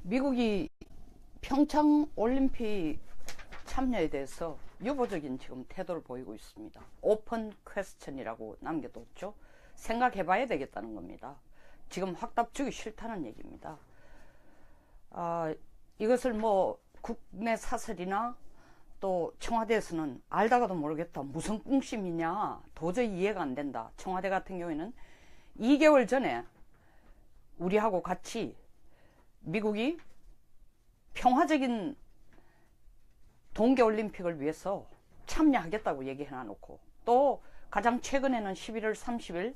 미국이 평창 올림픽 참여에 대해서 유보적인 지금 태도를 보이고 있습니다. 오픈 퀘스천이라고 남겨뒀죠. 생각해봐야 되겠다는 겁니다. 지금 확답 주기 싫다는 얘기입니다. 이것을 뭐 국내 사설이나 또 청와대에서는 알다가도 모르겠다, 무슨 꿍심이냐, 도저히 이해가 안 된다. 청와대 같은 경우에는 2개월 전에 우리하고 같이 미국이 평화적인 동계올림픽을 위해서 참여하겠다고 얘기해놔놓고, 또 가장 최근에는 11월 30일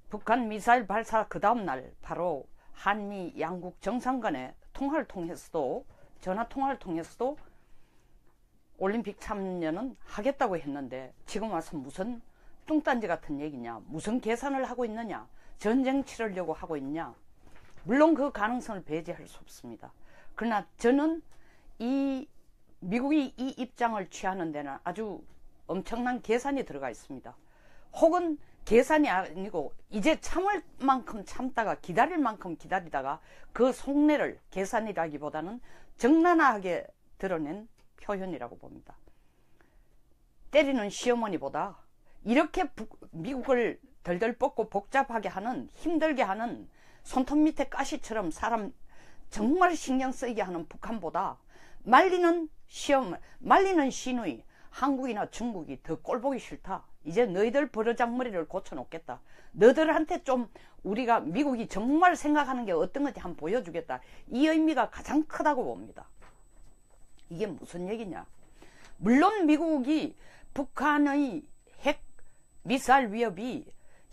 북한 미사일 발사 그 다음날 바로 한미 양국 정상 간의 통화를 통해서도, 전화 통화를 통해서도 올림픽 참여는 하겠다고 했는데, 지금 와서 무슨 뚱딴지 같은 얘기냐, 무슨 계산을 하고 있느냐, 전쟁 치르려고 하고 있냐. 물론 그 가능성을 배제할 수 없습니다. 그러나 저는 미국이 이 입장을 취하는 데는 아주 엄청난 계산이 들어가 있습니다. 혹은 계산이 아니고 이제 참을 만큼 참다가 기다릴 만큼 기다리다가 그 속내를 계산이라기보다는 적나라하게 드러낸 표현이라고 봅니다. 때리는 시어머니보다 이렇게 미국을 덜덜 뻗고 복잡하게 하는, 힘들게 하는, 손톱 밑에 가시처럼 사람 정말 신경 쓰이게 하는 북한보다 말리는 시누이 한국이나 중국이 더 꼴보기 싫다. 이제 너희들 버르장머리를 고쳐놓겠다. 너희들한테 좀 우리가 미국이 정말 생각하는 게 어떤 건지 한번 보여주겠다. 이 의미가 가장 크다고 봅니다. 이게 무슨 얘기냐. 물론 미국이 북한의 핵 미사일 위협이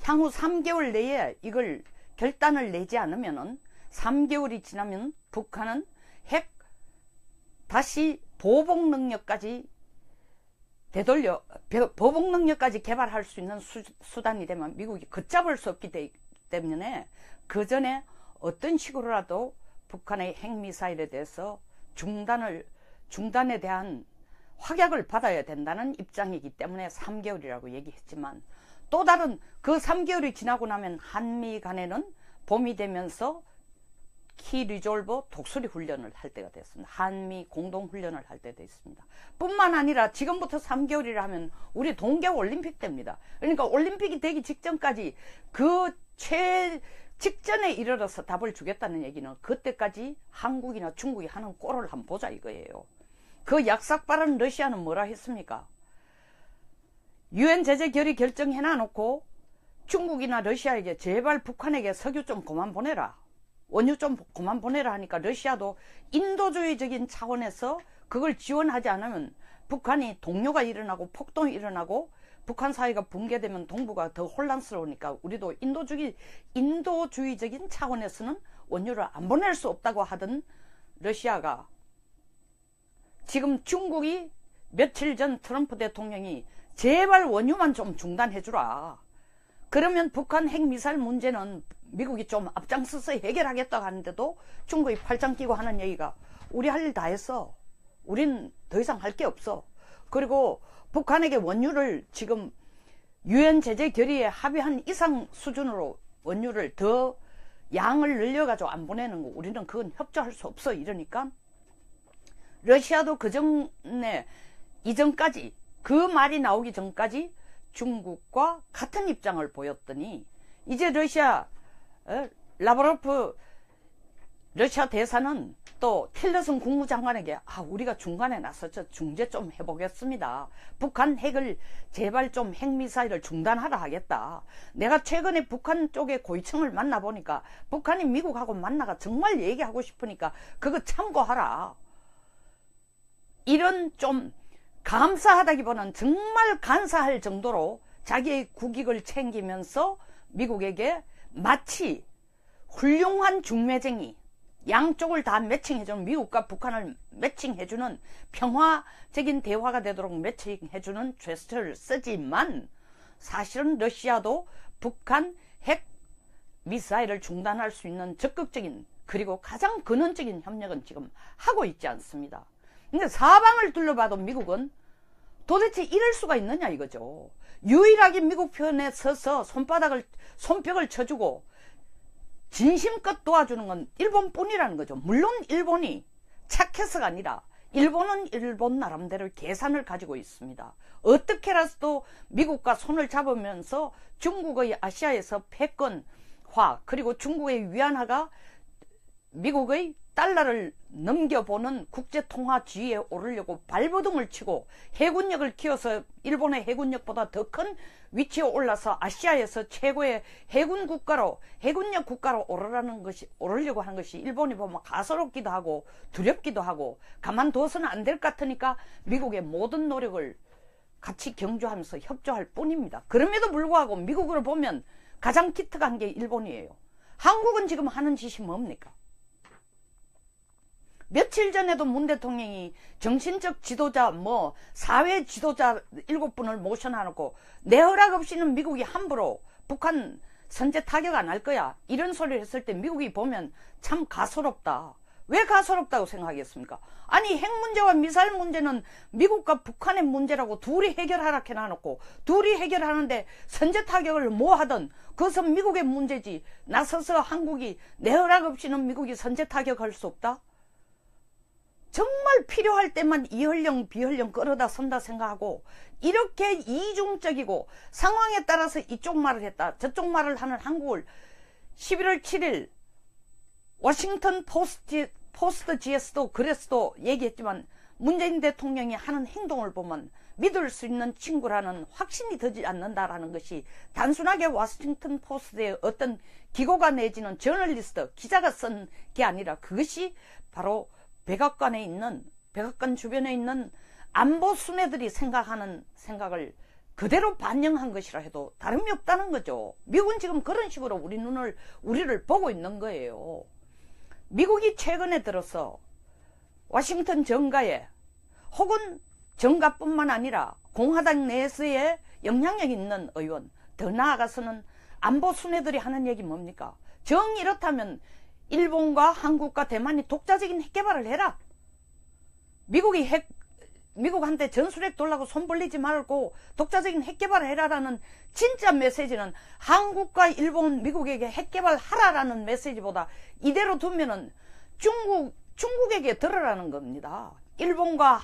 향후 3개월 내에 이걸 결단을 내지 않으면은, 3개월이 지나면 북한은 핵 다시 보복 능력까지 개발할 수 있는 수단이 되면 미국이 걷잡을 수 없기 때문에 그 전에 어떤 식으로라도 북한의 핵미사일에 대해서 중단에 대한 확약을 받아야 된다는 입장이기 때문에 3개월이라고 얘기했지만, 또 다른 그 3개월이 지나고 나면 한미 간에는 봄이 되면서 키 리졸버 독수리 훈련을 할 때가 됐습니다. 한미 공동 훈련을 할 때 됐습니다. 뿐만 아니라 지금부터 3개월이라 하면 우리 동계올림픽 때입니다. 그러니까 올림픽이 되기 직전까지 그 직전에 이르러서 답을 주겠다는 얘기는 그때까지 한국이나 중국이 하는 꼴을 한번 보자 이거예요. 그 약삭빠른 러시아는 뭐라 했습니까? UN 제재 결의 결정해놔놓고 중국이나 러시아에게 제발 북한에게 석유 좀 그만 보내라, 원유 좀 그만 보내라 하니까 러시아도 인도주의적인 차원에서 그걸 지원하지 않으면 북한이 동요가 일어나고 폭동이 일어나고 북한 사회가 붕괴되면 동북아가 더 혼란스러우니까 우리도 인도주의적인 차원에서는 원유를 안 보낼 수 없다고 하던 러시아가, 지금 중국이 며칠 전 트럼프 대통령이 제발 원유만 좀 중단해주라, 그러면 북한 핵미사일 문제는 미국이 좀 앞장서서 해결하겠다고 하는데도 중국이 팔짱 끼고 하는 얘기가 우리 할 일 다 했어, 우린 더 이상 할 게 없어. 그리고 북한에게 원유를 지금 UN 제재 결의에 합의한 이상 수준으로 원유를 더 양을 늘려가지고 안 보내는 거, 우리는 그건 협조할 수 없어 이러니까 러시아도 그 전에 이전까지, 그 말이 나오기 전까지 중국과 같은 입장을 보였더니 이제 라브로프 러시아 대사는 또 틸러슨 국무장관에게 우리가 중간에 나서서 중재 좀 해보겠습니다. 북한 핵을 제발 좀 핵미사일을 중단하라 하겠다. 내가 최근에 북한 쪽의 고위층을 만나보니까 북한이 미국하고 만나가 정말 얘기하고 싶으니까 그거 참고하라. 이런 좀 감사하다기보다는 정말 간사할 정도로 자기의 국익을 챙기면서 미국에게 마치 훌륭한 중매쟁이, 양쪽을 다 매칭해주는, 미국과 북한을 매칭해주는, 평화적인 대화가 되도록 매칭해주는 제스처를 쓰지만, 사실은 러시아도 북한 핵 미사일을 중단할 수 있는 적극적인, 그리고 가장 근원적인 협력은 지금 하고 있지 않습니다. 근데 사방을 둘러봐도 미국은 도대체 이럴 수가 있느냐 이거죠. 유일하게 미국 편에 서서 손뼉을 쳐주고 진심껏 도와주는 건 일본뿐이라는 거죠. 물론 일본이 착해서가 아니라 일본은 일본 나름대로 계산을 가지고 있습니다. 어떻게라도 미국과 손을 잡으면서 중국의 아시아에서 패권화, 그리고 중국의 위안화가 미국의 달러를 넘겨보는 국제통화지위에 오르려고 발버둥을 치고 해군력을 키워서 일본의 해군력보다 더 큰 위치에 올라서 아시아에서 최고의 해군력 국가로 오르려고 하는 것이 일본이 보면 가소롭기도 하고 두렵기도 하고 가만둬서는 안 될 것 같으니까 미국의 모든 노력을 같이 경주하면서 협조할 뿐입니다. 그럼에도 불구하고 미국을 보면 가장 기특한 게 일본이에요. 한국은 지금 하는 짓이 뭡니까? 며칠 전에도 문 대통령이 정신적 지도자, 사회 지도자 7분을 모셔놔놓고 내 허락 없이는 미국이 함부로 북한 선제 타격 안 할 거야, 이런 소리를 했을 때 미국이 보면 참 가소롭다. 왜 가소롭다고 생각하겠습니까? 아니, 핵 문제와 미사일 문제는 미국과 북한의 문제라고 둘이 해결하라 해놔놓고 둘이 해결하는데 선제 타격을 뭐 하든 그것은 미국의 문제지, 나서서 한국이 내 허락 없이는 미국이 선제 타격할 수 없다? 정말 필요할 때만 이헐령 비헐령 끌어다 선다 생각하고 이렇게 이중적이고 상황에 따라서 이쪽 말을 했다 저쪽 말을 하는 한국을 11월 7일 워싱턴 포스트 GS도 그래서도 얘기했지만 문재인 대통령이 하는 행동을 보면 믿을 수 있는 친구라는 확신이 들지 않는다라는 것이 단순하게 워싱턴 포스트의 어떤 기고가 내지는 저널리스트 기자가 쓴 게 아니라 그것이 바로 백악관 주변에 있는 안보 수뇌들이 생각하는 생각을 그대로 반영한 것이라 해도 다름이 없다는 거죠. 미국은 지금 그런 식으로 우리를 보고 있는 거예요. 미국이 최근에 들어서 워싱턴 정가에 혹은 정가뿐만 아니라 공화당 내에서의 영향력 있는 의원, 더 나아가서는 안보 수뇌들이 하는 얘기 뭡니까? 정 이렇다면 일본과 한국과 대만이 독자적인 핵 개발을 해라. 미국한테 전술핵 돌라고 손 벌리지 말고 독자적인 핵 개발을 해라라는 진짜 메시지는 한국과 일본, 미국에게 핵 개발하라라는 메시지보다 이대로 두면은 중국에게 들으라는 겁니다. 일본과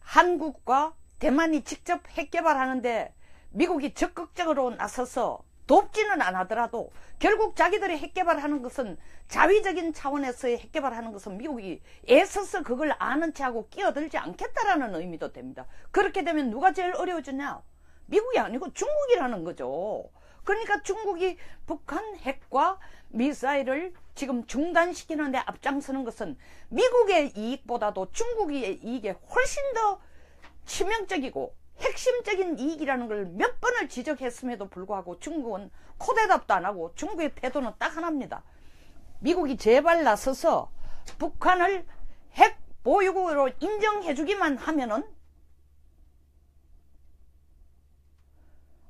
한국과 대만이 직접 핵 개발하는데 미국이 적극적으로 나서서 돕지는 않더라도 결국 자기들이 핵 개발하는 것은 자위적인 차원에서의 핵 개발하는 것은 미국이 애써서 그걸 아는 체하고 끼어들지 않겠다라는 의미도 됩니다. 그렇게 되면 누가 제일 어려워지냐? 미국이 아니고 중국이라는 거죠. 그러니까 중국이 북한 핵과 미사일을 지금 중단시키는 데 앞장서는 것은 미국의 이익보다도 중국의 이익에 훨씬 더 치명적이고 핵심적인 이익이라는 걸 몇 번을 지적했음에도 불구하고 중국은 코대답도 안 하고 중국의 태도는 딱 하나입니다. 미국이 제발 나서서 북한을 핵 보유국으로 인정해주기만 하면은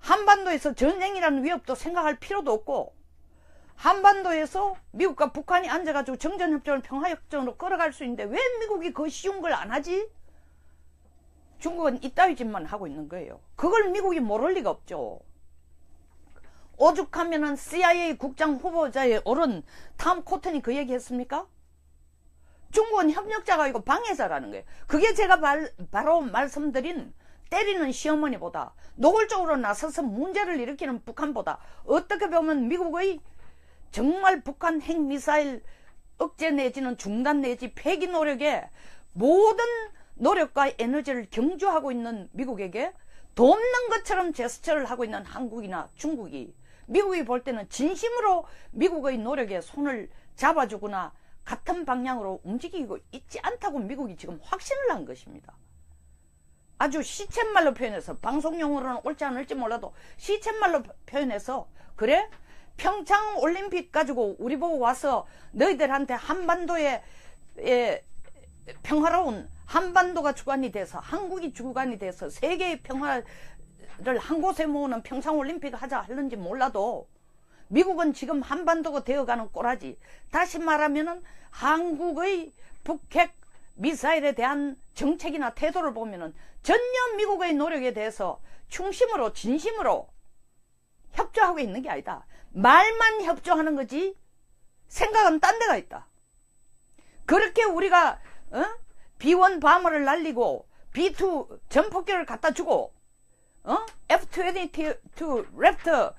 한반도에서 전쟁이라는 위협도 생각할 필요도 없고 한반도에서 미국과 북한이 앉아가지고 정전협정을 평화협정으로 끌어갈 수 있는데 왜 미국이 그 쉬운 걸 안 하지? 중국은 이따위 짓만 하고 있는 거예요. 그걸 미국이 모를 리가 없죠. 오죽하면은 CIA 국장 후보자에 오른 탐 코튼이 그 얘기 했습니까? 중국은 협력자가 아니고 방해자라는 거예요. 그게 제가 바로 말씀드린 때리는 시어머니보다 노골적으로 나서서 문제를 일으키는 북한보다 어떻게 보면 미국의 정말 북한 핵미사일 억제 내지는 중단 내지 폐기 노력에 모든 노력과 에너지를 경주하고 있는 미국에게 돕는 것처럼 제스처를 하고 있는 한국이나 중국이 미국이 볼 때는 진심으로 미국의 노력에 손을 잡아주거나 같은 방향으로 움직이고 있지 않다고 미국이 지금 확신을 한 것입니다. 아주 시쳇말로 표현해서 방송용으로는 옳지 않을지 몰라도 시쳇말로 표현해서 그래? 평창 올림픽 가지고 우리 보고 와서 너희들한테 한반도에 평화로운 한반도가 주관이 돼서 한국이 주관이 돼서 세계의 평화를 한 곳에 모으는 평창올림픽을 하자 하는지 몰라도 미국은 지금 한반도가 되어가는 꼬라지, 다시 말하면은 한국의 북핵 미사일에 대한 정책이나 태도를 보면은 전혀 미국의 노력에 대해서 충심으로 진심으로 협조하고 있는 게 아니다. 말만 협조하는 거지 생각은 딴 데가 있다. 그렇게 우리가 B1 바머를 날리고 B2 전폭기를 갖다 주고 F-22 랩터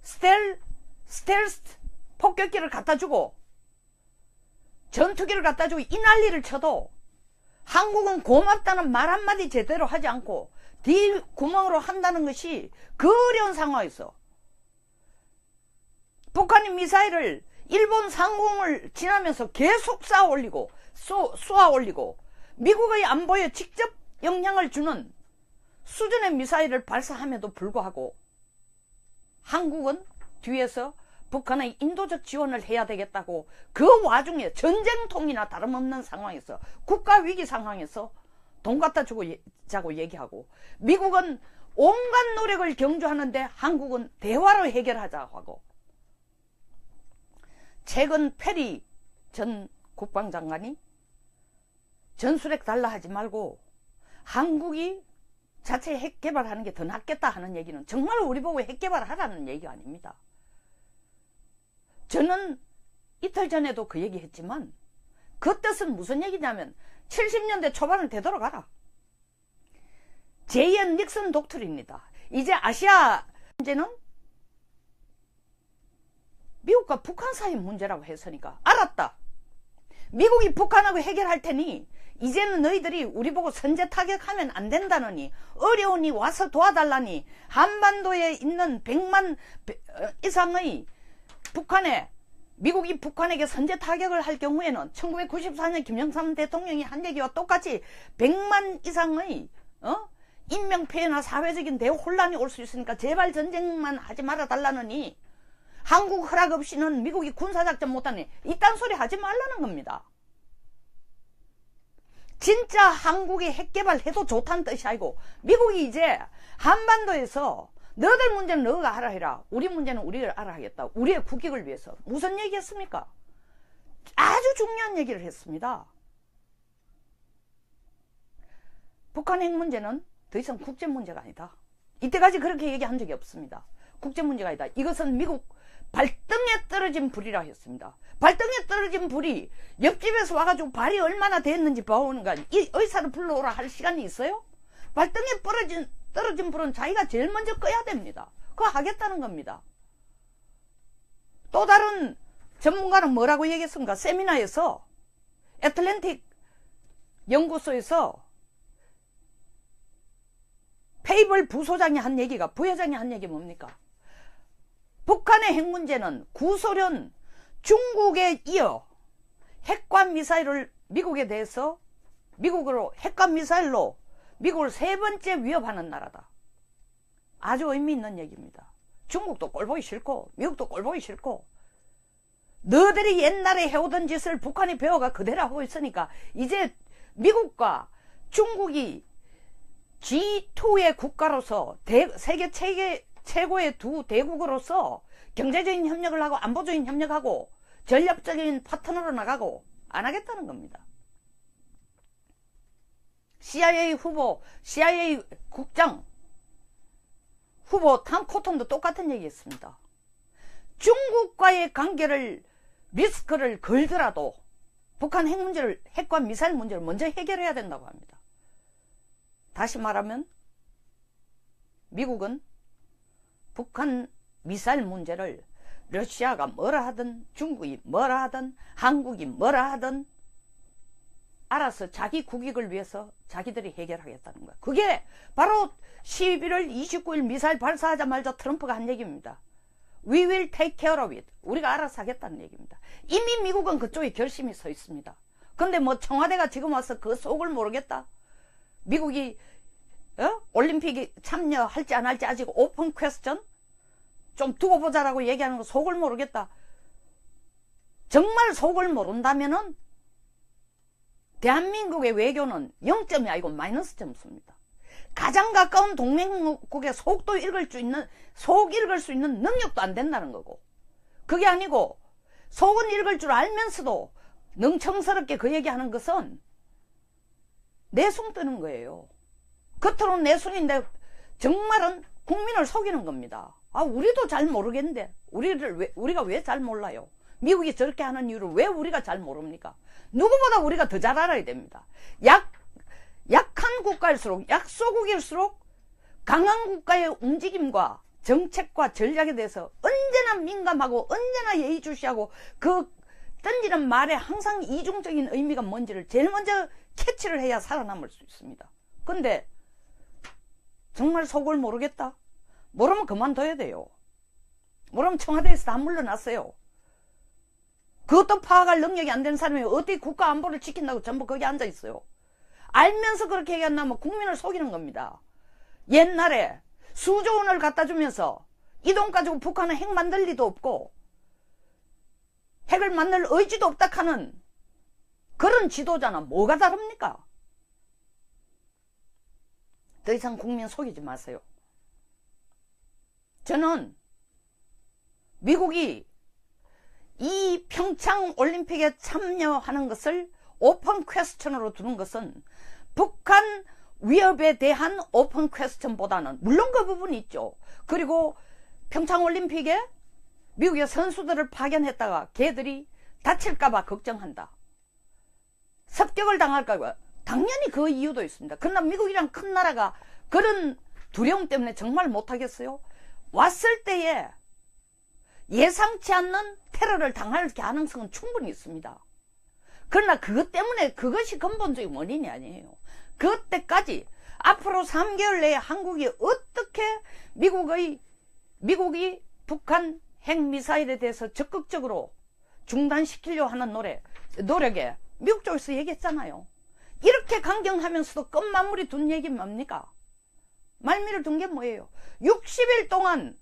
스텔스 폭격기를 갖다 주고 전투기를 갖다 주고 이 난리를 쳐도 한국은 고맙다는 말 한마디 제대로 하지 않고 뒷구멍으로 한다는 것이 그 어려운 상황에서 북한이 미사일을 일본 상공을 지나면서 계속 쏘아 올리고 미국의 안보에 직접 영향을 주는 수준의 미사일을 발사함에도 불구하고 한국은 뒤에서 북한의 인도적 지원을 해야 되겠다고 그 와중에 전쟁통이나 다름없는 상황에서 국가위기 상황에서 돈 갖다 주자고 얘기하고 미국은 온갖 노력을 경주하는데 한국은 대화로 해결하자고 하고 최근 페리 전 국방장관이 전술핵 달라 하지 말고 한국이 자체 핵 개발하는 게 더 낫겠다 하는 얘기는 정말 우리 보고 핵 개발하라는 얘기가 아닙니다. 저는 이틀 전에도 그 얘기 했지만 그 뜻은 무슨 얘기냐면 70년대 초반을 되돌아가라. 제이언 닉슨 독트리입니다. 이제 아시아 문제는 미국과 북한 사이 문제라고 했으니까 알았다. 미국이 북한하고 해결할 테니 이제는 너희들이 우리 보고 선제 타격하면 안 된다느니 어려우니 와서 도와달라니 한반도에 있는 100만 이상의 미국이 북한에게 선제 타격을 할 경우에는 1994년 김영삼 대통령이 한 얘기와 똑같이 100만 이상의 인명피해나 사회적인 대혼란이 올 수 있으니까 제발 전쟁만 하지 말아 달라느니 한국 허락 없이는 미국이 군사작전 못하니 이딴 소리 하지 말라는 겁니다. 진짜 한국이 핵개발해도 좋다는 뜻이 아니고 미국이 이제 한반도에서 너들 문제는 너가 알아 해라. 우리 문제는 우리가 알아 하겠다. 우리의 국익을 위해서. 무슨 얘기했습니까? 아주 중요한 얘기를 했습니다. 북한 핵 문제는 더 이상 국제 문제가 아니다. 이때까지 그렇게 얘기한 적이 없습니다. 국제 문제가 아니다. 이것은 미국 발등에 떨어진 불이라 했습니다. 발등에 떨어진 불이 옆집에서 와가지고 발이 얼마나 됐는지 봐오는가. 이 의사를 불러오라 할 시간이 있어요? 발등에 떨어진 불은 자기가 제일 먼저 꺼야 됩니다. 그거 하겠다는 겁니다. 또 다른 전문가는 뭐라고 얘기했습니까? 세미나에서 애틀랜틱 연구소에서 페이벌 부소장이 한 얘기가, 부회장이 한 얘기 뭡니까? 북한의 핵 문제는 구소련 중국에 이어 핵과 미사일을 미국에 대해서 미국으로 핵과 미사일로 미국을 세 번째 위협하는 나라다. 아주 의미 있는 얘기입니다. 중국도 꼴보기 싫고 미국도 꼴보기 싫고 너희들이 옛날에 해오던 짓을 북한이 배워가 그대로 하고 있으니까 이제 미국과 중국이 G2의 국가로서 세계 최고의 두 대국으로서 경제적인 협력을 하고 안보적인 협력하고 전략적인 파트너로 나가고 안 하겠다는 겁니다. CIA 국장 후보 탐 코튼도 똑같은 얘기했습니다. 중국과의 관계를 리스크를 걸더라도 북한 핵과 미사일 문제를 먼저 해결해야 된다고 합니다. 다시 말하면 미국은 북한 미사일 문제를 러시아가 뭐라 하든 중국이 뭐라 하든 한국이 뭐라 하든 알아서 자기 국익을 위해서 자기들이 해결하겠다는 거야. 그게 바로 11월 29일 미사일 발사하자마자 트럼프가 한 얘기입니다. We will take care of it. 우리가 알아서 하겠다는 얘기입니다. 이미 미국은 그쪽에 결심이 서 있습니다. 근데 뭐 청와대가 지금 와서 그 속을 모르겠다. 미국이 올림픽에 참여할지 안 할지 아직 오픈 퀘스천 좀 두고 보자라고 얘기하는 거 속을 모르겠다. 정말 속을 모른다면은 대한민국의 외교는 0점이 아니고 마이너스 점수입니다. 가장 가까운 동맹국의 속 읽을 수 있는 능력도 안 된다는 거고, 그게 아니고 속은 읽을 줄 알면서도 능청스럽게 그 얘기하는 것은 내숭 뜨는 거예요. 겉으로는 내숭인데 정말은 국민을 속이는 겁니다. 우리도 잘 모르겠는데 우리가 왜 잘 몰라요? 미국이 저렇게 하는 이유를 왜 우리가 잘 모릅니까? 누구보다 우리가 더 잘 알아야 됩니다. 약한 국가일수록, 약소국일수록 강한 국가의 움직임과 정책과 전략에 대해서 언제나 민감하고 언제나 예의주시하고 그 던지는 말에 항상 이중적인 의미가 뭔지를 제일 먼저 캐치를 해야 살아남을 수 있습니다. 근데 정말 속을 모르겠다? 모르면 그만둬야 돼요. 모르면 청와대에서 다 물러났어요. 그것도 파악할 능력이 안 되는 사람이 어떻게 국가 안보를 지킨다고 전부 거기 앉아 있어요. 알면서 그렇게 얘기한다면 국민을 속이는 겁니다. 옛날에 수조 원을 갖다 주면서 이 돈 가지고 북한은 핵 만들 리도 없고 핵을 만들 의지도 없다 하는 그런 지도자는 뭐가 다릅니까? 더 이상 국민 속이지 마세요. 저는 미국이 이 평창 올림픽에 참여하는 것을 오픈 퀘스천으로 두는 것은 북한 위협에 대한 오픈 퀘스천보다는 물론 그 부분이 있죠. 그리고 평창 올림픽에 미국의 선수들을 파견했다가 걔들이 다칠까봐 걱정한다. 습격을 당할까봐 당연히 그 이유도 있습니다. 그러나 미국이란 큰 나라가 그런 두려움 때문에 정말 못하겠어요? 왔을 때에 예상치 않는 테러를 당할 가능성은 충분히 있습니다. 그러나 그것 때문에 그것이 근본적인 원인이 아니에요. 그때까지 앞으로 3개월 내에 한국이 어떻게 미국이 북한 핵미사일에 대해서 적극적으로 중단시키려 하는 노력에 미국 쪽에서 얘기했잖아요. 이렇게 강경하면서도 끝마무리 둔 얘기 뭡니까? 말미를 둔 게 뭐예요? 60일 동안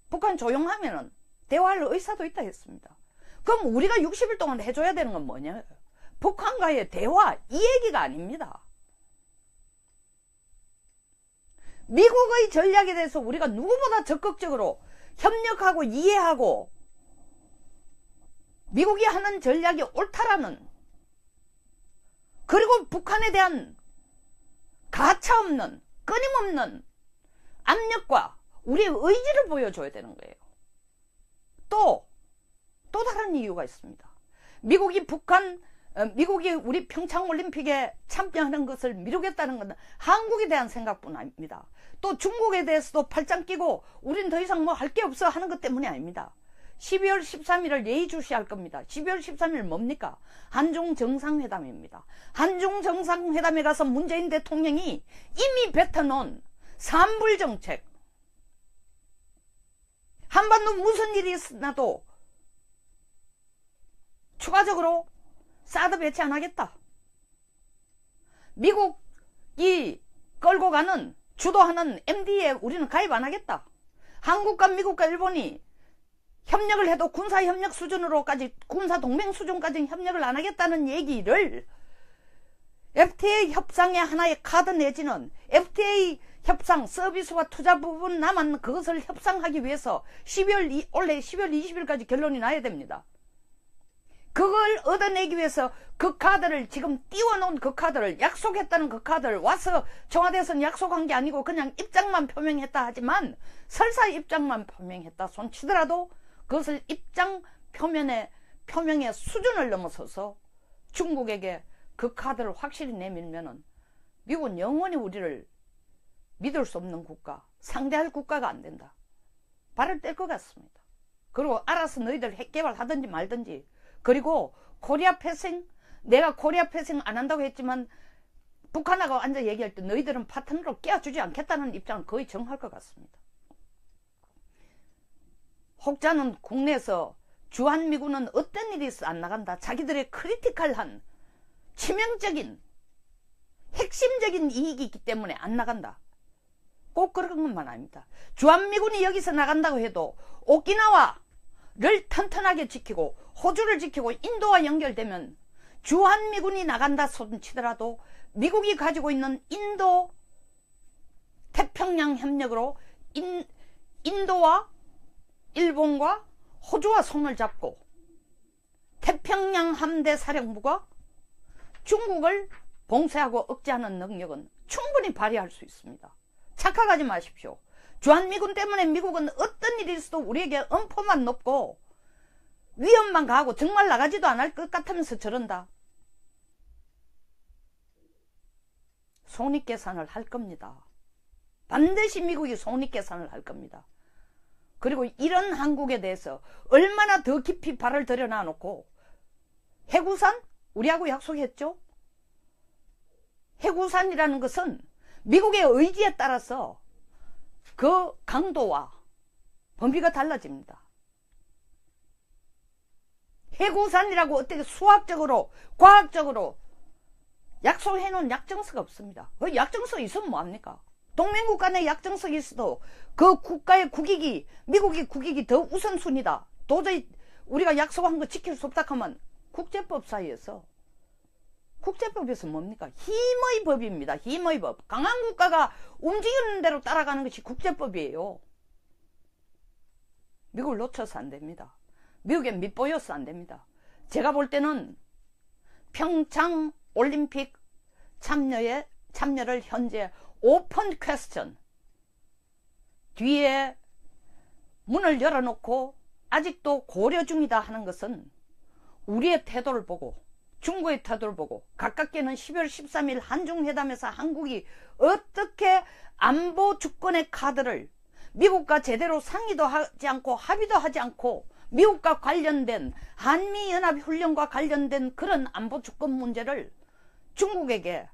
북한 조용하면은 대화할 의사도 있다 했습니다. 그럼 우리가 60일 동안 해줘야 되는 건 뭐냐? 북한과의 대화, 이 얘기가 아닙니다. 미국의 전략에 대해서 우리가 누구보다 적극적으로 협력하고 이해하고 미국이 하는 전략이 옳다라는, 그리고 북한에 대한 가차없는 끊임없는 압력과 우리의 의지를 보여줘야 되는 거예요. 또 다른 이유가 있습니다. 미국이 우리 평창올림픽에 참여하는 것을 미루겠다는 것은 한국에 대한 생각뿐 아닙니다. 또 중국에 대해서도 팔짱 끼고 우린 더 이상 뭐 할 게 없어 하는 것 때문이 아닙니다. 12월 13일을 예의주시할 겁니다. 12월 13일 뭡니까? 한중 정상회담입니다. 한중 정상회담에 가서 문재인 대통령이 이미 뱉어놓은 삼불정책, 한반도 무슨 일이 있어도 추가적으로 사드 배치 안 하겠다. 미국이 끌고 가는, 주도하는 MD에 우리는 가입 안 하겠다. 한국과 미국과 일본이 협력을 해도 군사협력 수준으로까지, 군사동맹 수준까지 협력을 안 하겠다는 얘기를 FTA 협상의 하나의 카드 내지는 FTA 협상 서비스와 투자 부분 남은 그것을 협상하기 위해서 원래 12월 20일까지 결론이 나야 됩니다. 그걸 얻어내기 위해서 그 카드를, 지금 띄워놓은 그 카드를, 약속했다는 그 카드를 와서 청와대에서는 약속한 게 아니고 그냥 입장만 표명했다 하지만, 설사 입장만 표명했다 손치더라도 그것을 입장 표명의 수준을 넘어서서 중국에게 그 카드를 확실히 내밀면은 미국은 영원히 우리를 믿을 수 없는 국가, 상대할 국가가 안 된다. 발을 뗄 것 같습니다. 그리고 알아서 너희들 핵 개발하든지 말든지. 그리고 코리아 패싱, 내가 코리아 패싱 안 한다고 했지만 북한하고 앉아 얘기할 때 너희들은 파트너로 끼워주지 않겠다는 입장을 거의 정할 것 같습니다. 혹자는 국내에서 주한미군은 어떤 일이 있어 안 나간다. 자기들의 크리티컬한, 치명적인, 핵심적인 이익이 있기 때문에 안 나간다. 꼭 그런 것만 아닙니다. 주한미군이 여기서 나간다고 해도 오키나와를 튼튼하게 지키고 호주를 지키고 인도와 연결되면 주한미군이 나간다 손치더라도 미국이 가지고 있는 인도 태평양 협력으로 인도와 일본과 호주와 손을 잡고 태평양 함대 사령부가 중국을 봉쇄하고 억제하는 능력은 충분히 발휘할 수 있습니다. 착각하지 마십시오. 주한미군 때문에 미국은 어떤 일이 있어도 우리에게 엄포만 높고 위험만 가하고 정말 나가지도 않을 것 같으면서 저런다. 손익계산을 할 겁니다. 반드시 미국이 손익계산을 할 겁니다. 그리고 이런 한국에 대해서 얼마나 더 깊이 발을 들여놔 놓고, 해구산? 우리하고 약속했죠? 해구산이라는 것은 미국의 의지에 따라서 그 강도와 범위가 달라집니다. 해구산이라고 어떻게 수학적으로, 과학적으로 약속해 놓은 약정서가 없습니다. 그 약정서 있으면 뭐합니까? 동맹국 간에 약정서가 있어도 그 국가의 국익이, 미국의 국익이 더 우선순위다. 도저히 우리가 약속한 거 지킬 수 없다 하면 국제법 사이에서, 국제법에서 뭡니까? 힘의 법입니다. 힘의 법. 강한 국가가 움직이는 대로 따라가는 것이 국제법이에요. 미국을 놓쳐서 안 됩니다. 미국에 밑보여서 안 됩니다. 제가 볼 때는 평창 올림픽 참여를 현재 오픈 퀘스천, 뒤에 문을 열어놓고 아직도 고려 중이다 하는 것은 우리의 태도를 보고, 중국의 태도를 보고, 가깝게는 12월 13일 한중회담에서 한국이 어떻게 안보 주권의 카드를 미국과 제대로 상의도 하지 않고 합의도 하지 않고 미국과 관련된 한미연합훈련과 관련된 그런 안보 주권 문제를 중국에게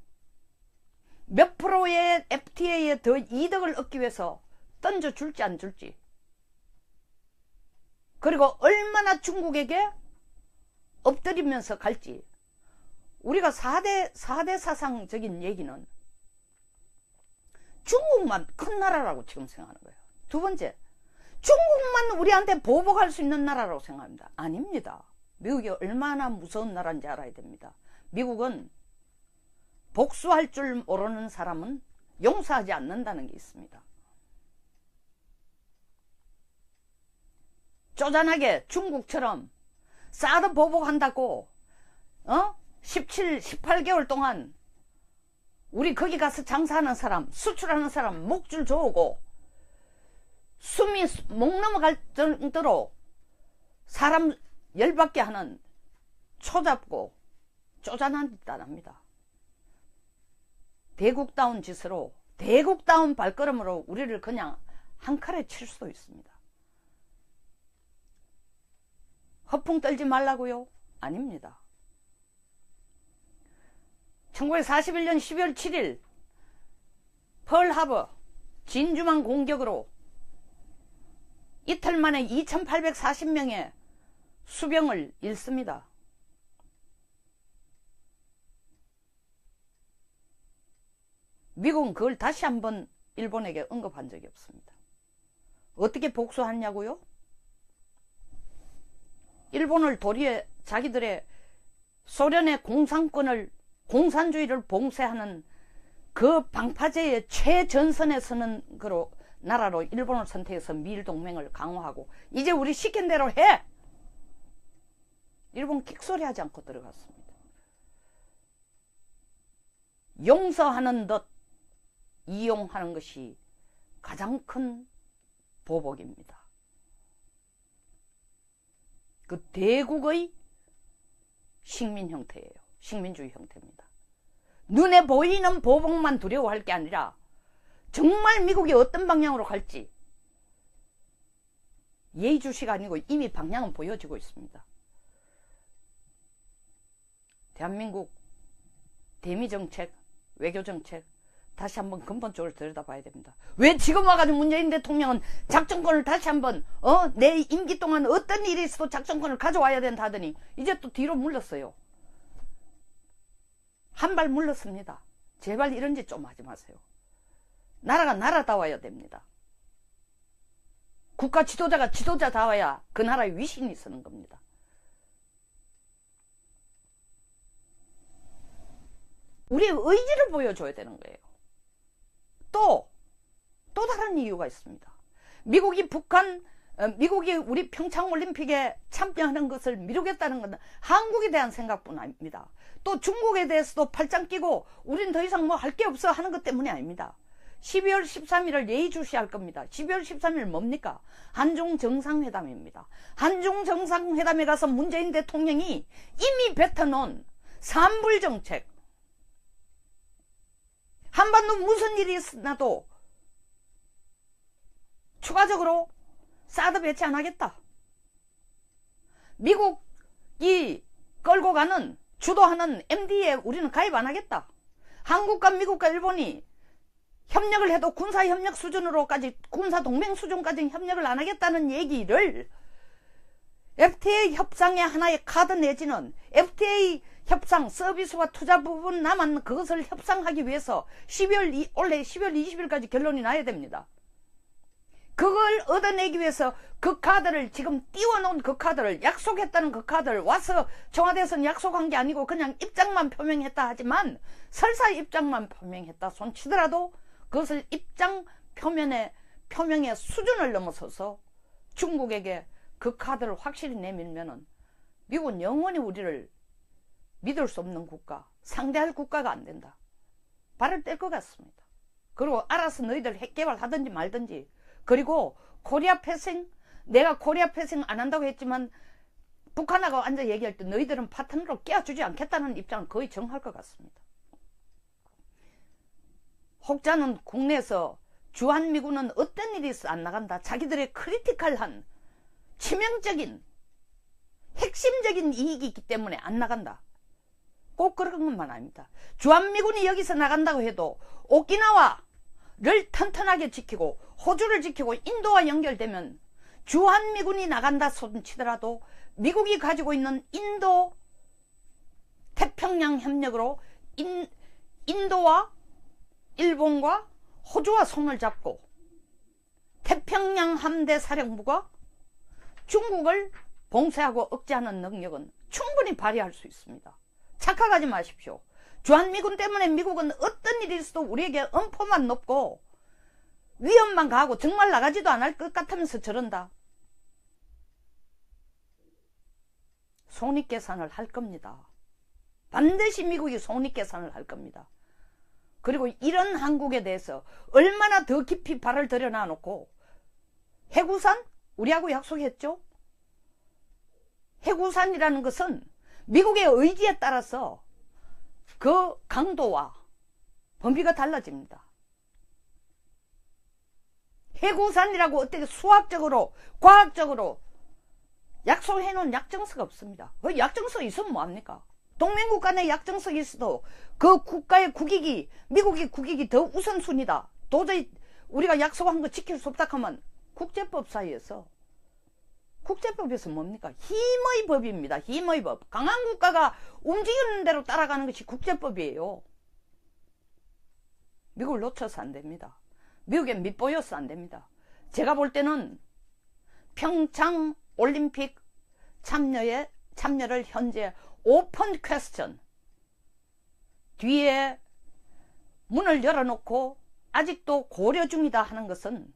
몇 프로의 FTA에 더 이득을 얻기 위해서 던져줄지 안 줄지, 그리고 얼마나 중국에게 엎드리면서 갈지. 우리가 4대 사상적인 얘기는 중국만 큰 나라라고 지금 생각하는 거예요. 두 번째, 중국만 우리한테 보복할 수 있는 나라라고 생각합니다. 아닙니다. 미국이 얼마나 무서운 나라인지 알아야 됩니다. 미국은 복수할 줄 모르는 사람은 용서하지 않는다는 게 있습니다. 쪼잔하게 중국처럼 사드 보복한다고 18개월 동안 우리 거기 가서 장사하는 사람, 수출하는 사람 목줄 조우고 숨이 목 넘어갈 정도로 사람 열받게 하는 초잡고 쪼잔한 짓 안 합니다. 대국다운 짓으로, 대국다운 발걸음으로 우리를 그냥 한 칼에 칠 수도 있습니다. 허풍 떨지 말라고요? 아닙니다. 1941년 12월 7일 펄하버 진주만 공격으로 이틀 만에 2840명의 수병을 잃습니다. 미국은 그걸 다시 한번 일본에게 언급한 적이 없습니다. 어떻게 복수하냐고요? 일본을 도리어 자기들의 소련의 공산권을, 공산주의를 봉쇄하는 그 방파제의 최전선에 서는 나라로 일본을 선택해서 미일 동맹을 강화하고, 이제 우리 시킨 대로 해! 일본 끽소리하지 않고 들어갔습니다. 용서하는 듯 이용하는 것이 가장 큰 보복입니다. 그 대국의 식민 형태예요. 식민주의 형태입니다. 눈에 보이는 보복만 두려워할 게 아니라 정말 미국이 어떤 방향으로 갈지 예의주시가 아니고 이미 방향은 보여지고 있습니다. 대한민국 대미정책, 외교정책 다시 한번 근본적으로 들여다봐야 됩니다. 왜 지금 와가지고 문재인 대통령은 작전권을 다시 한번 내 임기 동안 어떤 일이 있어도 작전권을 가져와야 된다 하더니 이제 또 뒤로 물렀어요. 한 발 물렀습니다. 제발 이런 짓 좀 하지 마세요. 나라가 나라다워야 됩니다. 국가 지도자가 지도자다워야 그 나라의 위신이 서는 겁니다. 우리의 의지를 보여줘야 되는 거예요. 또 다른 이유가 있습니다. 미국이 우리 평창올림픽에 참여하는 것을 미루겠다는 것은 한국에 대한 생각뿐 아닙니다. 또 중국에 대해서도 팔짱 끼고 우린 더 이상 뭐 할 게 없어 하는 것 때문이 아닙니다. 12월 13일을 예의주시할 겁니다. 12월 13일 뭡니까? 한중 정상회담입니다. 한중 정상회담에 가서 문재인 대통령이 이미 뱉어놓은 삼불정책, 한반도 무슨 일이 있어도 추가적으로 사드 배치 안 하겠다. 미국이 끌고 가는 주도하는 MD에 우리는 가입 안 하겠다. 한국과 미국과 일본이 협력을 해도 군사협력 수준으로까지, 군사동맹 수준까지 협력을 안 하겠다는 얘기를 FTA 협상의 하나의 카드 내지는 FTA 협상 서비스와 투자 부분 남았는 그것을 협상하기 위해서 원래 12월 20일까지 결론이 나야 됩니다. 그걸 얻어내기 위해서 그 카드를, 지금 띄워놓은 그 카드를, 약속했다는 그 카드를 와서 청와대에서는 약속한 게 아니고 그냥 입장만 표명했다 하지만, 설사 입장만 표명했다 손치더라도 그것을 입장 표명의 수준을 넘어서서 중국에게 그 카드를 확실히 내밀면은 미국은 영원히 우리를 믿을 수 없는 국가, 상대할 국가가 안 된다. 발을 뗄 것 같습니다. 그리고 알아서 너희들 핵 개발하든지 말든지, 그리고 코리아 패싱, 내가 코리아 패싱 안 한다고 했지만 북한하고 앉아 얘기할 때 너희들은 파트너로 끼워주지 않겠다는 입장을 거의 정할 것 같습니다. 혹자는 국내에서 주한미군은 어떤 일이 있어 안 나간다. 자기들의 크리티컬한 치명적인 핵심적인 이익이 있기 때문에 안 나간다. 꼭 그런 것만 아닙니다. 주한미군이 여기서 나간다고 해도 오키나와를 튼튼하게 지키고 호주를 지키고 인도와 연결되면 주한미군이 나간다 손치더라도 미국이 가지고 있는 인도 태평양 협력으로 인도와 일본과 호주와 손을 잡고 태평양 함대 사령부가 중국을 봉쇄하고 억제하는 능력은 충분히 발휘할 수 있습니다. 착각하지 마십시오. 주한미군 때문에 미국은 어떤 일이 있어도 우리에게 엄포만 높고 위험만 가하고 정말 나가지도 않을 것 같으면서 저런다. 손익계산을 할 겁니다. 반드시 미국이 손익계산을 할 겁니다. 그리고 이런 한국에 대해서 얼마나 더 깊이 발을 들여놔놓고, 해구산? 우리하고 약속했죠? 해구산이라는 것은 미국의 의지에 따라서 그 강도와 범위가 달라집니다. 해구산이라고 어떻게 수학적으로, 과학적으로 약속해놓은 약정서가 없습니다. 그 약정서 있으면 뭐합니까? 동맹국 간의 약정석이 있어도 그 국가의 국익이, 미국의 국익이 더 우선순위다. 도저히 우리가 약속한 거 지킬 수 없다 하면 국제법 사이에서, 국제법에서 뭡니까? 힘의 법입니다. 힘의 법. 강한 국가가 움직이는 대로 따라가는 것이 국제법이에요. 미국을 놓쳐서 안 됩니다. 미국에 밑보여서 안 됩니다. 제가 볼 때는 평창 올림픽 참여를 현재 오픈 퀘스천, 뒤에 문을 열어놓고 아직도 고려 중이다 하는 것은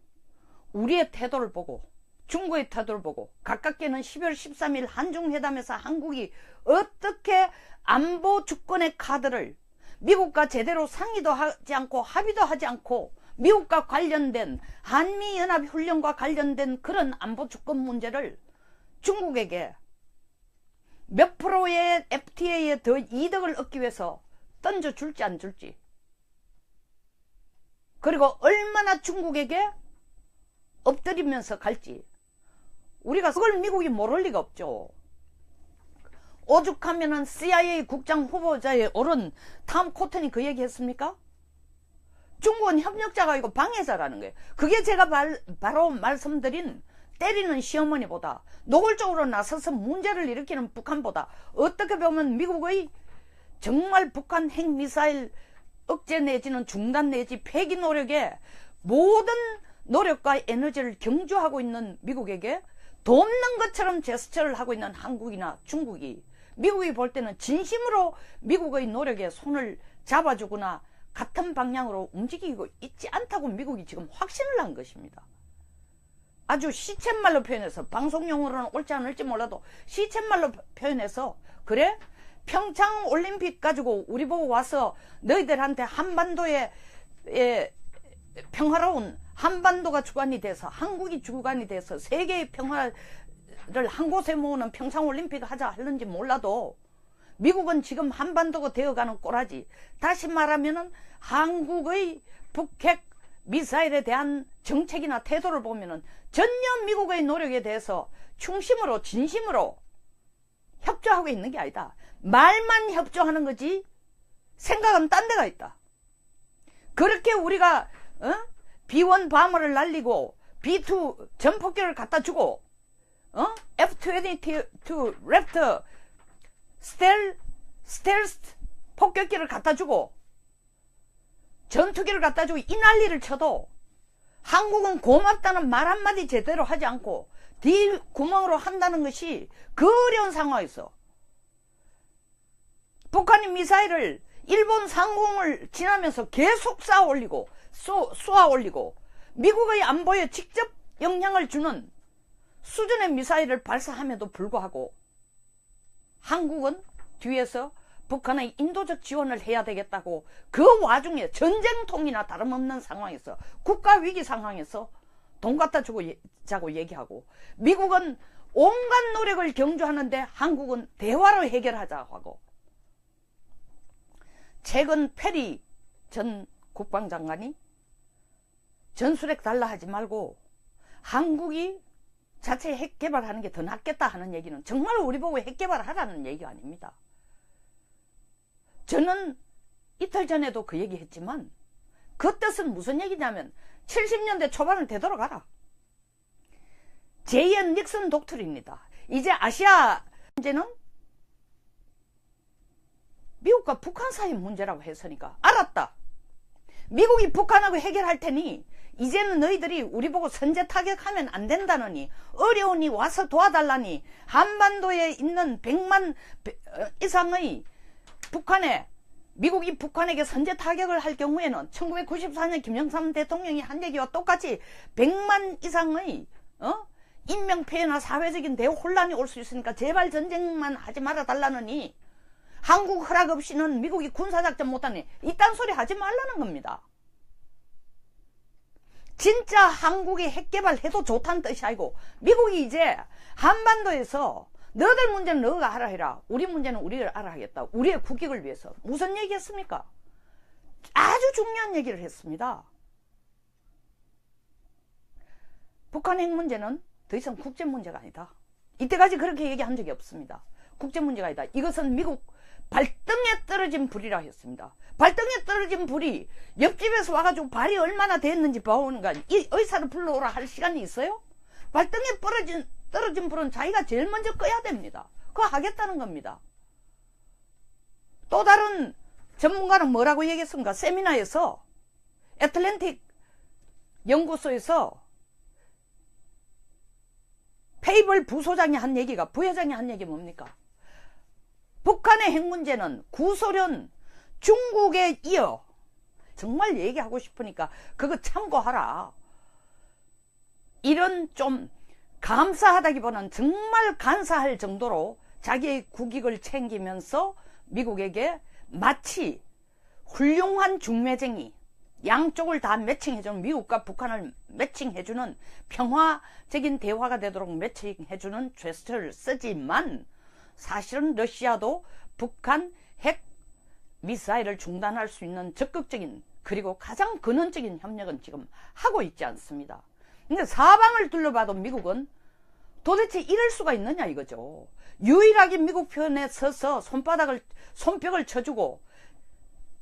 우리의 태도를 보고, 중국의 태도를 보고, 가깝게는 12월 13일 한중회담에서 한국이 어떻게 안보 주권의 카드를 미국과 제대로 상의도 하지 않고 합의도 하지 않고 미국과 관련된 한미연합훈련과 관련된 그런 안보 주권 문제를 중국에게 몇 프로의 FTA에 더 이득을 얻기 위해서 던져줄지 안 줄지, 그리고 얼마나 중국에게 엎드리면서 갈지, 우리가 그걸 미국이 모를 리가 없죠. 오죽하면은 CIA 국장 후보자에 오른 탐 코튼이 그 얘기 했습니까? 중국은 협력자가 아니고 방해자라는 거예요. 그게 제가 바로 말씀드린 때리는 시어머니보다, 노골적으로 나서서 문제를 일으키는 북한보다, 어떻게 보면 미국의 정말 북한 핵미사일 억제 내지는 중단 내지 폐기 노력에 모든 노력과 에너지를 경주하고 있는 미국에게 돕는 것처럼 제스처를 하고 있는 한국이나 중국이, 미국이 볼 때는 진심으로 미국의 노력에 손을 잡아주거나 같은 방향으로 움직이고 있지 않다고 미국이 지금 확신을 한 것입니다. 아주 시쳇말로 표현해서, 방송용으로는 옳지 않을지 몰라도 시쳇말로 표현해서, 그래? 평창 올림픽 가지고 우리 보고 와서 너희들한테 한반도에 평화로운 한반도가 주관이 돼서 한국이 주관이 돼서 세계의 평화를 한 곳에 모으는 평창올림픽 하자 하는지 몰라도 미국은 지금 한반도가 되어가는 꼬라지. 다시 말하면은 한국의 북핵 미사일에 대한 정책이나 태도를 보면은 전혀 미국의 노력에 대해서 충심으로 진심으로 협조하고 있는 게 아니다. 말만 협조하는 거지 생각은 딴 데가 있다. 그렇게 우리가 B1 바머를 날리고 B2 전폭기를 갖다 주고 F-22 랩터 스텔스 폭격기를 갖다 주고 전투기를 갖다 주고 이 난리를 쳐도 한국은 고맙다는 말 한마디 제대로 하지 않고 뒷구멍으로 한다는 것이 그 어려운 상황에서 북한이 미사일을 일본 상공을 지나면서 계속 쏘아 올리고 미국의 안보에 직접 영향을 주는 수준의 미사일을 발사함에도 불구하고 한국은 뒤에서 북한의 인도적 지원을 해야 되겠다고 그 와중에 전쟁통이나 다름없는 상황에서 국가위기 상황에서 돈 갖다 주고 자고 얘기하고 미국은 온갖 노력을 경주하는데 한국은 대화로 해결하자고 하고 최근 페리 전 국방장관이 전술핵 달라 하지 말고 한국이 자체 핵 개발하는 게 더 낫겠다 하는 얘기는 정말 우리 보고 핵 개발하라는 얘기가 아닙니다. 저는 이틀 전에도 그 얘기 했지만 그 뜻은 무슨 얘기냐면 70년대 초반을 되돌아가라. 제2의 닉슨 독트린입니다. 이제 아시아 문제는 미국과 북한 사이 문제라고 했으니까 알았다. 미국이 북한하고 해결할 테니 이제는 너희들이 우리 보고 선제 타격하면 안 된다느니 어려우니 와서 도와달라니 한반도에 있는 100만 이상의 미국이 북한에게 선제 타격을 할 경우에는 1994년 김영삼 대통령이 한 얘기와 똑같이 100만 이상의 인명피해나 사회적인 대혼란이 올 수 있으니까 제발 전쟁만 하지 말아 달라느니 한국 허락 없이는 미국이 군사작전 못하니 이딴 소리 하지 말라는 겁니다. 진짜 한국이 핵개발해도 좋다는 뜻이 아니고 미국이 이제 한반도에서 너들 문제는 너가 알아 해라. 우리 문제는 우리가 알아 하겠다. 우리의 국익을 위해서. 무슨 얘기 했습니까? 아주 중요한 얘기를 했습니다. 북한 핵 문제는 더 이상 국제 문제가 아니다. 이때까지 그렇게 얘기한 적이 없습니다. 국제 문제가 아니다. 이것은 미국 발등에 떨어진 불이라 했습니다. 발등에 떨어진 불이 옆집에서 와가지고 발이 얼마나 됐는지 봐오는가. 이 의사를 불러오라 할 시간이 있어요? 발등에 떨어진 불은 자기가 제일 먼저 꺼야 됩니다. 그거 하겠다는 겁니다. 또 다른 전문가는 뭐라고 얘기했습니까? 세미나에서 애틀랜틱 연구소에서 페이벌 부소장이 한 얘기가, 부회장이 한 얘기 뭡니까? 북한의 핵 문제는 구소련 중국에 이어, 정말 얘기하고 싶으니까 그거 참고하라. 이런 좀 감사하다기보다는 정말 간사할 정도로 자기의 국익을 챙기면서 미국에게 마치 훌륭한 중매쟁이, 양쪽을 다 매칭해주는, 미국과 북한을 매칭해주는, 평화적인 대화가 되도록 매칭해주는 제스처를 쓰지만 사실은 러시아도 북한 핵 미사일을 중단할 수 있는 적극적인 그리고 가장 근원적인 협력은 지금 하고 있지 않습니다. 근데 사방을 둘러봐도 미국은 도대체 이럴 수가 있느냐 이거죠. 유일하게 미국 편에 서서 손뼉을 쳐주고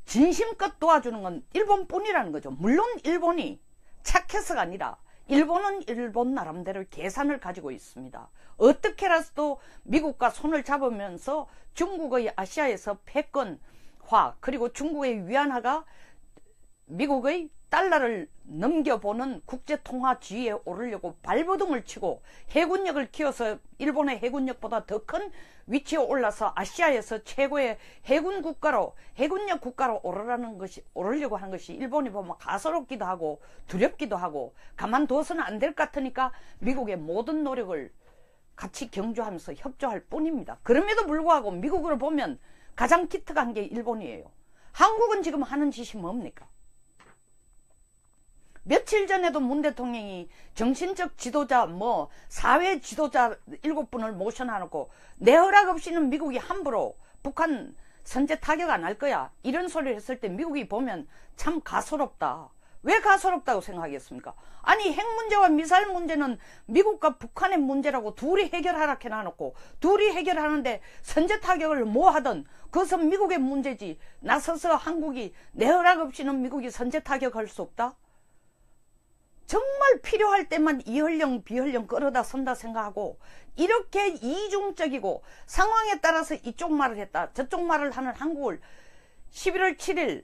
진심껏 도와주는 건 일본뿐이라는 거죠. 물론 일본이 착해서가 아니라 일본은 일본 나름대로 계산을 가지고 있습니다. 어떻게라도 미국과 손을 잡으면서 중국의 아시아에서 패권화 그리고 중국의 위안화가 미국의 달러를 넘겨보는 국제통화 지위에 오르려고 발버둥을 치고 해군력을 키워서 일본의 해군력보다 더 큰 위치에 올라서 아시아에서 최고의 해군력 국가로 오르려고 하는 것이 일본이 보면 가소롭기도 하고 두렵기도 하고 가만둬서는 안 될 것 같으니까 미국의 모든 노력을 같이 경주하면서 협조할 뿐입니다. 그럼에도 불구하고 미국을 보면 가장 기특한 게 일본이에요. 한국은 지금 하는 짓이 뭡니까? 며칠 전에도 문 대통령이 정신적 지도자, 사회 지도자 7분을 모셔놔놓고 내 허락 없이는 미국이 함부로 북한 선제 타격 안 할 거야. 이런 소리를 했을 때 미국이 보면 참 가소롭다. 왜 가소롭다고 생각하겠습니까? 아니, 핵 문제와 미사일 문제는 미국과 북한의 문제라고 둘이 해결하라 해놔놓고 둘이 해결하는데 선제 타격을 뭐 하든 그것은 미국의 문제지. 나서서 한국이 내 허락 없이는 미국이 선제 타격할 수 없다? 정말 필요할 때만 이연령 비연령 끌어다 선다 생각하고 이렇게 이중적이고 상황에 따라서 이쪽 말을 했다 저쪽 말을 하는 한국을 11월 7일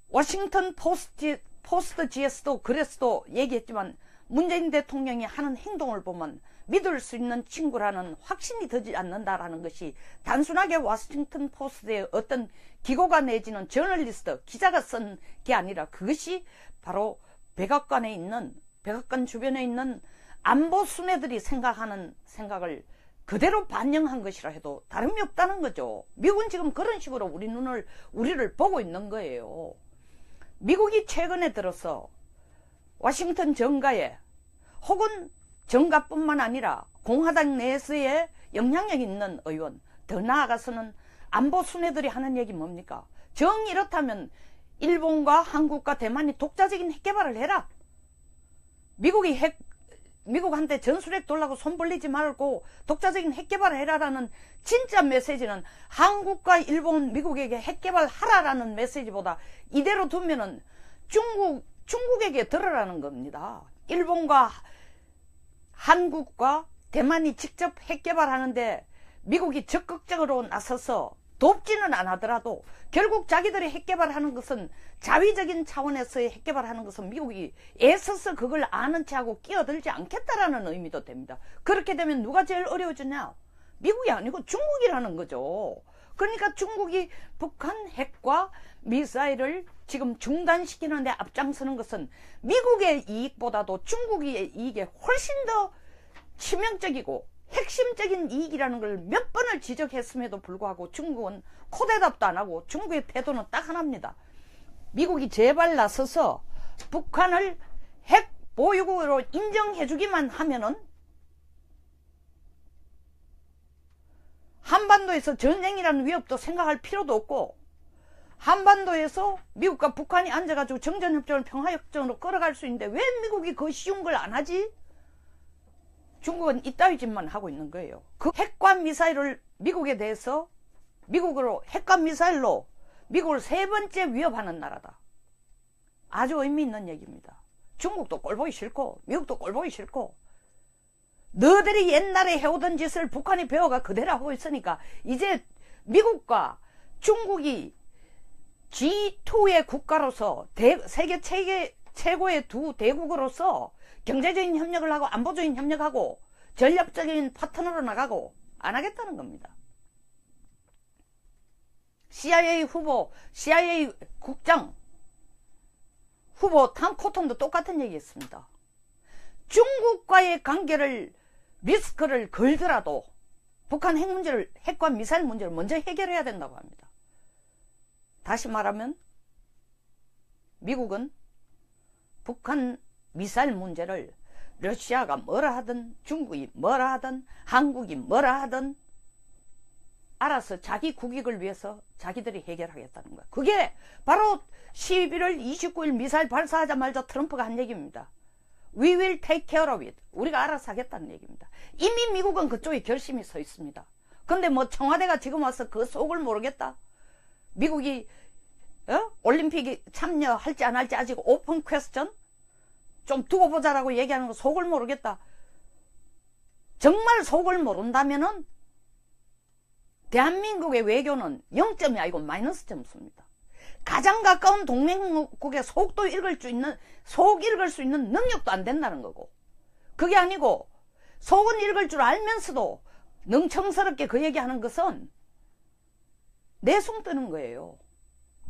워싱턴 포스트 GS도 그래서도 얘기했지만 문재인 대통령이 하는 행동을 보면 믿을 수 있는 친구라는 확신이 들지 않는다라는 것이 단순하게 워싱턴 포스트의 어떤 기고가 내지는 저널리스트 기자가 쓴 게 아니라 그것이 바로 백악관 주변에 있는 안보 순회들이 생각하는 생각을 그대로 반영한 것이라 해도 다름이 없다는 거죠. 미국은 지금 그런 식으로 우리를 보고 있는 거예요. 미국이 최근에 들어서 워싱턴 정가에 혹은 정가뿐만 아니라 공화당 내에서의 영향력 있는 의원, 더 나아가서는 안보 순회들이 하는 얘기 뭡니까? 정 이렇다면 일본과 한국과 대만이 독자적인 핵 개발을 해라. 미국한테 전술핵 돌라고 손 벌리지 말고 독자적인 핵 개발을 해라라는 진짜 메시지는 한국과 일본, 미국에게 핵 개발하라라는 메시지보다 이대로 두면은 중국에게 들으라는 겁니다. 일본과 한국과 대만이 직접 핵 개발하는데 미국이 적극적으로 나서서 돕지는 않더라도 결국 자기들이 핵 개발하는 것은 자위적인 차원에서의 핵 개발하는 것은 미국이 애써서 그걸 아는 체하고 끼어들지 않겠다라는 의미도 됩니다. 그렇게 되면 누가 제일 어려워지냐? 미국이 아니고 중국이라는 거죠. 그러니까 중국이 북한 핵과 미사일을 지금 중단시키는 데 앞장서는 것은 미국의 이익보다도 중국의 이익에 훨씬 더 치명적이고 핵심적인 이익이라는 걸 몇 번을 지적했음에도 불구하고 중국은 코대답도 안 하고 중국의 태도는 딱 하나입니다. 미국이 제발 나서서 북한을 핵 보유국으로 인정해주기만 하면은 한반도에서 전쟁이라는 위협도 생각할 필요도 없고 한반도에서 미국과 북한이 앉아가지고 정전협정을 평화협정으로 끌어갈 수 있는데 왜 미국이 그 쉬운 걸 안 하지? 중국은 이따위 짓만 하고 있는 거예요. 그 핵과 미사일을 미국에 대해서 미국으로 핵과 미사일로 미국을 3번째 위협하는 나라다. 아주 의미 있는 얘기입니다. 중국도 꼴보기 싫고 미국도 꼴보기 싫고 너희들이 옛날에 해오던 짓을 북한이 배워가 그대로 하고 있으니까 이제 미국과 중국이 G2의 국가로서 세계 최고의 두 대국으로서 경제적인 협력을 하고 안보적인 협력하고 전략적인 파트너로 나가고 안 하겠다는 겁니다. CIA 후보, CIA 국장 후보 탐 코튼도 똑같은 얘기했습니다. 중국과의 관계를 리스크를 걸더라도 북한 핵 문제를, 핵과 미사일 문제를 먼저 해결해야 된다고 합니다. 다시 말하면 미국은 북한 미사일 문제를 러시아가 뭐라 하든 중국이 뭐라 하든 한국이 뭐라 하든 알아서 자기 국익을 위해서 자기들이 해결하겠다는 거야. 그게 바로 11월 29일 미사일 발사하자마자 트럼프가 한 얘기입니다. We will take care of it. 우리가 알아서 하겠다는 얘기입니다. 이미 미국은 그쪽에 결심이 서 있습니다. 근데 뭐 청와대가 지금 와서 그 속을 모르겠다. 미국이 올림픽에 참여할지 안 할지 아직 오픈 퀘스천? 좀 두고 보자라고 얘기하는 거 속을 모르겠다. 정말 속을 모른다면은 대한민국의 외교는 0점이 아니고 마이너스 점수입니다. 가장 가까운 동맹국의 속도 읽을 수 있는 능력도 안 된다는 거고, 그게 아니고 속은 읽을 줄 알면서도 능청스럽게 그 얘기하는 것은 내숭 뜨는 거예요.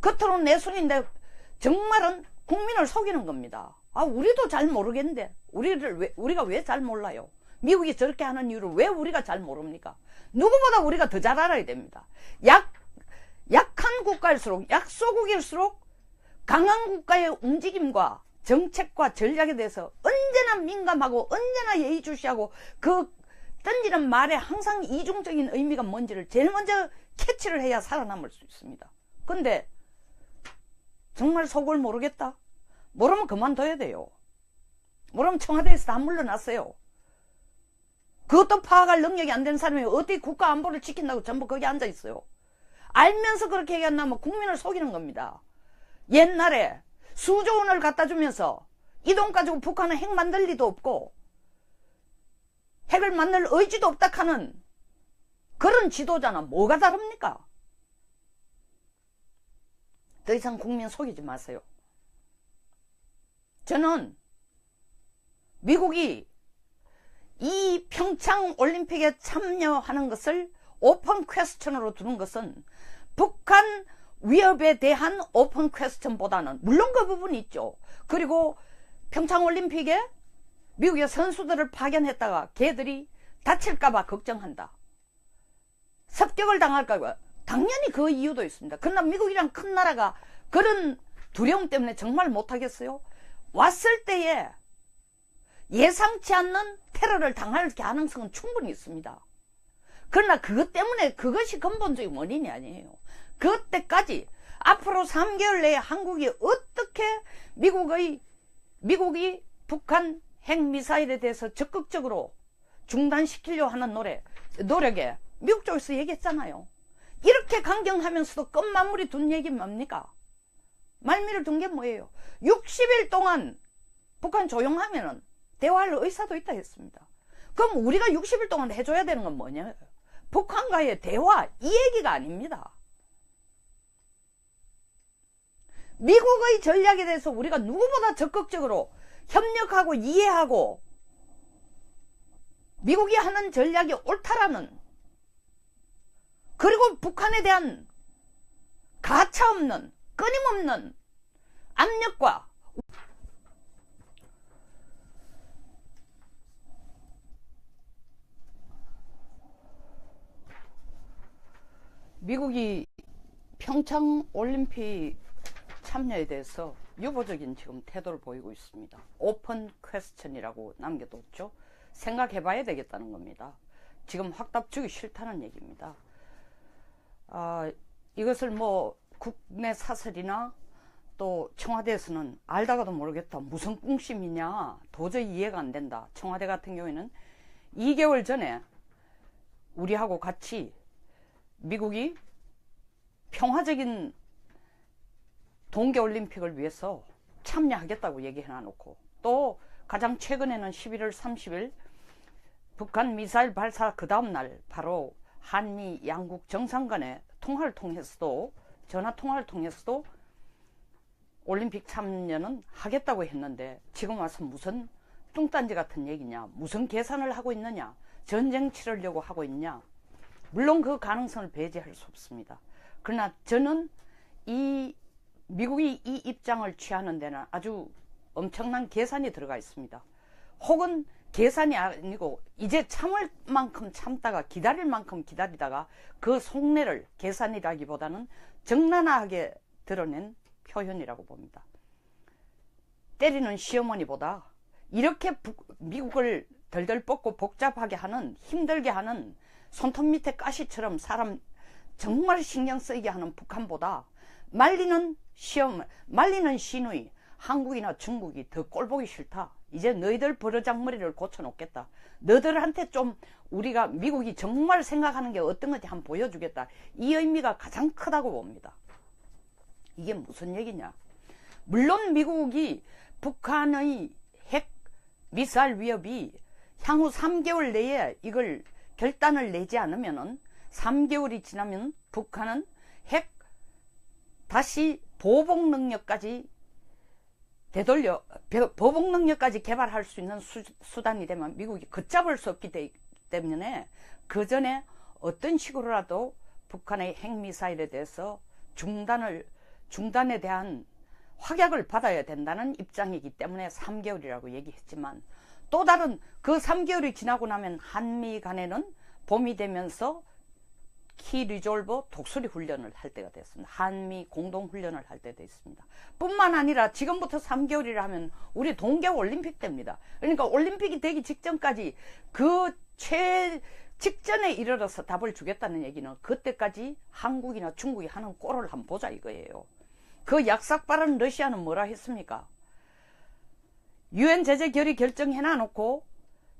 겉으로는 내숭인데 정말은 국민을 속이는 겁니다. 아, 우리도 잘 모르겠는데 우리가 왜 잘 몰라요? 미국이 저렇게 하는 이유를 왜 우리가 잘 모릅니까? 누구보다 우리가 더 잘 알아야 됩니다. 약한 국가일수록, 약소국일수록 강한 국가의 움직임과 정책과 전략에 대해서 언제나 민감하고 언제나 예의주시하고 그 던지는 말에 항상 이중적인 의미가 뭔지를 제일 먼저 캐치를 해야 살아남을 수 있습니다. 근데 정말 속을 모르겠다? 모르면 그만둬야 돼요. 모르면 청와대에서 다 물러났어요. 그것도 파악할 능력이 안 되는 사람이 어떻게 국가 안보를 지킨다고 전부 거기 앉아 있어요. 알면서 그렇게 얘기한다면 국민을 속이는 겁니다. 옛날에 수조 원을 갖다 주면서 이 돈 가지고 북한은 핵 만들 리도 없고 핵을 만들 의지도 없다 하는 그런 지도자는 뭐가 다릅니까? 더 이상 국민 속이지 마세요. 저는 미국이 이 평창 올림픽에 참여하는 것을 오픈 퀘스천으로 두는 것은 북한 위협에 대한 오픈 퀘스천보다는 물론 그 부분이 있죠. 그리고 평창 올림픽에 미국의 선수들을 파견했다가 걔들이 다칠까봐 걱정한다. 습격을 당할까봐 당연히 그 이유도 있습니다. 그러나 미국이란 큰 나라가 그런 두려움 때문에 정말 못하겠어요? 왔을 때에 예상치 않는 테러를 당할 가능성은 충분히 있습니다. 그러나 그것 때문에 그것이 근본적인 원인이 아니에요. 그때까지 앞으로 3개월 내에 한국이 어떻게 미국이 북한 핵미사일에 대해서 적극적으로 중단시키려고 하는 노력에 미국 쪽에서 얘기했잖아요. 이렇게 강경하면서도 끝마무리 둔 얘기 뭡니까? 말미를 둔 게 뭐예요? 60일 동안 북한 조용하면은 대화할 의사도 있다 했습니다. 그럼 우리가 60일 동안 해줘야 되는 건 뭐냐? 북한과의 대화, 이 얘기가 아닙니다. 미국의 전략에 대해서 우리가 누구보다 적극적으로 협력하고 이해하고 미국이 하는 전략이 옳다라는, 그리고 북한에 대한 가차없는 끊임없는 압력과 미국이 평창 올림픽 참여에 대해서 유보적인 지금 태도를 보이고 있습니다. 오픈 퀘스천이라고 남겨뒀죠. 생각해봐야 되겠다는 겁니다. 지금 확답 주기 싫다는 얘기입니다. 이것을 뭐 국내 사설이나 또 청와대에서는 알다가도 모르겠다, 무슨 꿍심이냐, 도저히 이해가 안 된다. 청와대 같은 경우에는 2개월 전에 우리하고 같이 미국이 평화적인 동계올림픽을 위해서 참여하겠다고 얘기해놔놓고, 또 가장 최근에는 11월 30일 북한 미사일 발사 그 다음날 바로 한미 양국 정상 간의 통화를 통해서도, 전화 통화를 통해서도 올림픽 참여는 하겠다고 했는데 지금 와서 무슨 뚱딴지 같은 얘기냐, 무슨 계산을 하고 있느냐, 전쟁 치르려고 하고 있냐. 물론 그 가능성을 배제할 수 없습니다. 그러나 저는 미국이 이 입장을 취하는 데는 아주 엄청난 계산이 들어가 있습니다. 혹은 계산이 아니고 이제 참을 만큼 참다가 기다릴 만큼 기다리다가 그 속내를 계산이라기보다는 적나라하게 드러낸 표현이라고 봅니다. 때리는 시어머니보다 이렇게 미국을 덜덜 뻗고 복잡하게 하는, 힘들게 하는, 손톱 밑에 가시처럼 사람 정말 신경 쓰이게 하는 북한보다 말리는 시누이 한국이나 중국이 더 꼴보기 싫다. 이제 너희들 버르장머리를 고쳐놓겠다. 너희들한테 좀 우리가 미국이 정말 생각하는 게 어떤 건지 한번 보여주겠다. 이 의미가 가장 크다고 봅니다. 이게 무슨 얘기냐? 물론 미국이 북한의 핵 미사일 위협이 향후 3개월 내에 이걸 결단을 내지 않으면은 3개월이 지나면 북한은 핵 다시 보복 능력까지 개발할 수 있는 수단이 되면 미국이 걷잡을 수 없기 때문에 그 전에 어떤 식으로라도 북한의 핵미사일에 대해서 중단에 대한 확약을 받아야 된다는 입장이기 때문에 3개월이라고 얘기했지만, 또 다른 그 3개월이 지나고 나면 한미 간에는 봄이 되면서 키 리졸버 독수리 훈련을 할 때가 됐습니다. 한미 공동 훈련을 할 때 됐습니다. 뿐만 아니라 지금부터 3개월이라 하면 우리 동계올림픽 때입니다. 그러니까 올림픽이 되기 직전까지 그 직전에 이르러서 답을 주겠다는 얘기는 그때까지 한국이나 중국이 하는 꼴을 한번 보자 이거예요. 그 약삭빠른 러시아는 뭐라 했습니까? 유엔 제재 결의 결정해놔놓고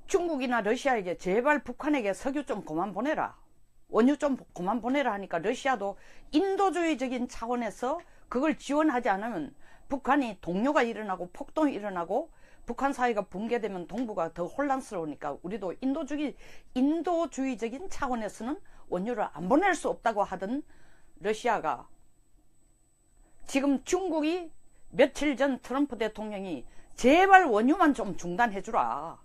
중국이나 러시아에게 제발 북한에게 석유 좀 그만 보내라, 원유 좀 그만 보내라 하니까 러시아도 인도주의적인 차원에서 그걸 지원하지 않으면 북한이 동요가 일어나고 폭동이 일어나고 북한 사회가 붕괴되면 동북아가 더 혼란스러우니까 우리도 인도주의적인 차원에서는 원유를 안 보낼 수 없다고 하던 러시아가 지금 중국이 며칠 전 트럼프 대통령이 제발 원유만 좀 중단해주라,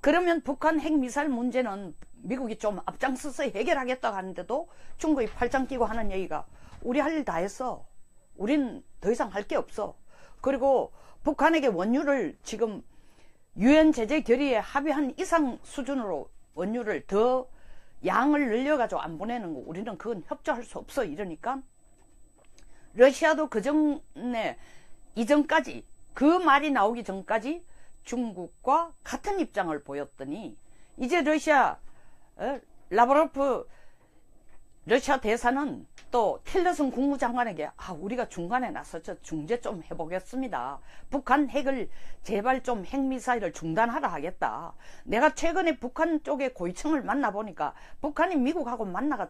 그러면 북한 핵미사일 문제는 미국이 좀 앞장서서 해결하겠다고 하는데도 중국이 팔짱 끼고 하는 얘기가 우리 할 일 다 했어, 우린 더 이상 할 게 없어. 그리고 북한에게 원유를 지금 유엔 제재 결의에 합의한 이상 수준으로 원유를 더 양을 늘려가지고 안 보내는 거 우리는 그건 협조할 수 없어 이러니까 러시아도 그 전에 이전까지 그 말이 나오기 전까지 중국과 같은 입장을 보였더니 이제 러시아 라브로프 러시아 대사는 또 틸러슨 국무장관에게 우리가 중간에 나서서 중재 좀 해보겠습니다. 북한 핵을 제발 좀 핵미사일을 중단하라 하겠다. 내가 최근에 북한 쪽의 고위층을 만나보니까 북한이 미국하고 만나가